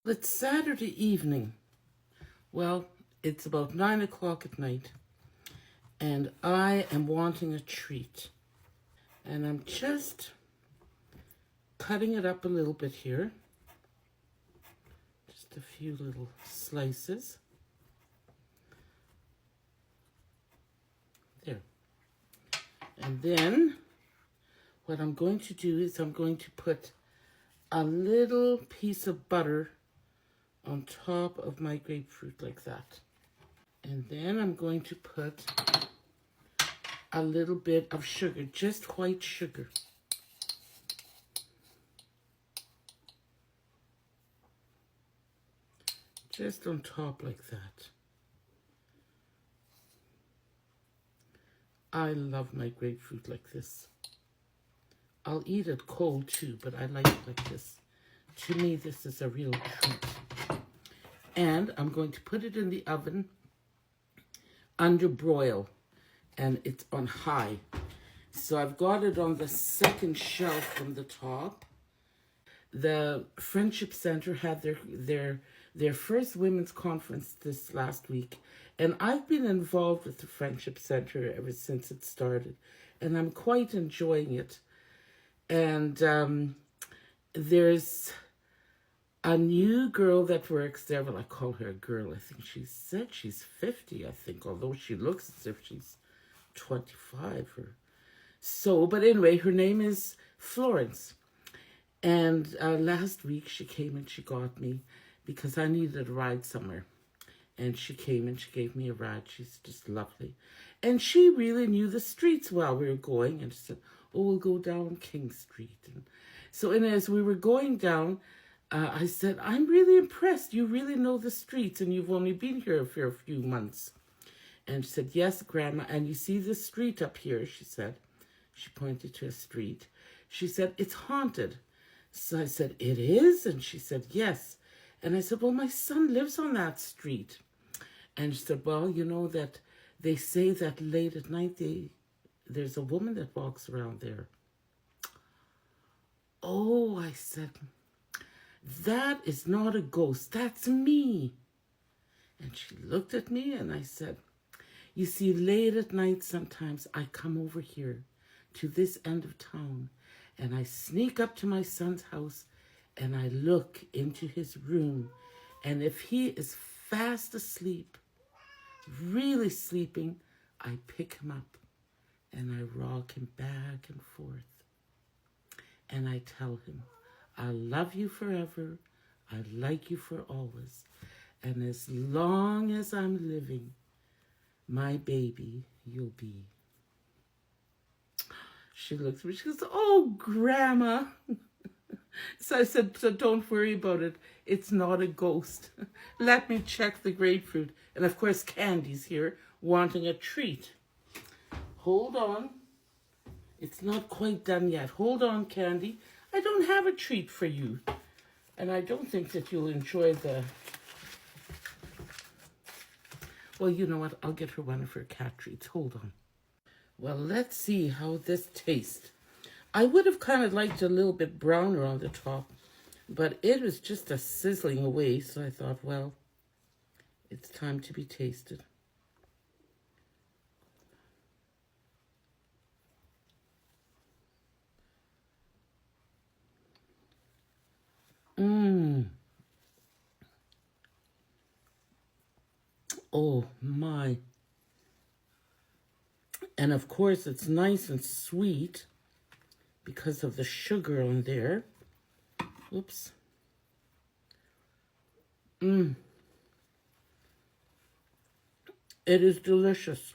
It's Saturday evening. Well, it's about 9 o'clock at night, and I am wanting a treat. And I'm just cutting it up a little bit here. Just a few little slices. There. And then what I'm going to do is I'm going to put a little piece of butter on top of my grapefruit like that. And then I'm going to put a little bit of sugar, just white sugar. Just on top like that. I love my grapefruit like this. I'll eat it cold too, but I like it like this. To me, this is a real treat. And I'm going to put it in the oven under broil, and it's on high. So I've got it on the second shelf from the top. The Friendship Center had their first women's conference this last week, and I've been involved with the Friendship Center ever since it started, and I'm quite enjoying it. And there's a new girl that works there. Well, I call her a girl. I think she said she's 50, I think, although she looks as if she's 25 or so. But anyway, her name is Florence. And last week she came and she got me because I needed a ride somewhere. And she came and she gave me a ride. She's just lovely. And she really knew the streets while we were going. And she said, oh, we'll go down King Street. And so as we were going down, I said, I'm really impressed. You really know the streets and you've only been here for a few months. And she said, yes, Grandma. And you see this street up here, she said. She pointed to a street. She said, it's haunted. So I said, it is? And she said, yes. And I said, well, my son lives on that street. And she said, well, you know that they say that late at night there's a woman that walks around there. Oh, I said, that is not a ghost. That's me. And she looked at me and I said, you see, late at night sometimes I come over here to this end of town and I sneak up to my son's house and I look into his room. And if he is fast asleep, really sleeping, I pick him up and I rock him back and forth. And I tell him, I love you forever. I like you for always. And as long as I'm living, my baby you'll be. She looks at me, she goes, oh, Grandma. So I said, so don't worry about it. It's not a ghost. Let me check the grapefruit. And of course, Candy's here wanting a treat. Hold on. It's not quite done yet. Hold on, Candy. I don't have a treat for you. And I don't think that you'll enjoy the... Well, you know what? I'll get her one of her cat treats. Hold on. Well, let's see how this tastes. I would have kind of liked a little bit browner on the top, but it was just a sizzling away, so I thought, well, it's time to be tasted. Oh, my. And of course, it's nice and sweet because of the sugar on there. Oops. It is delicious.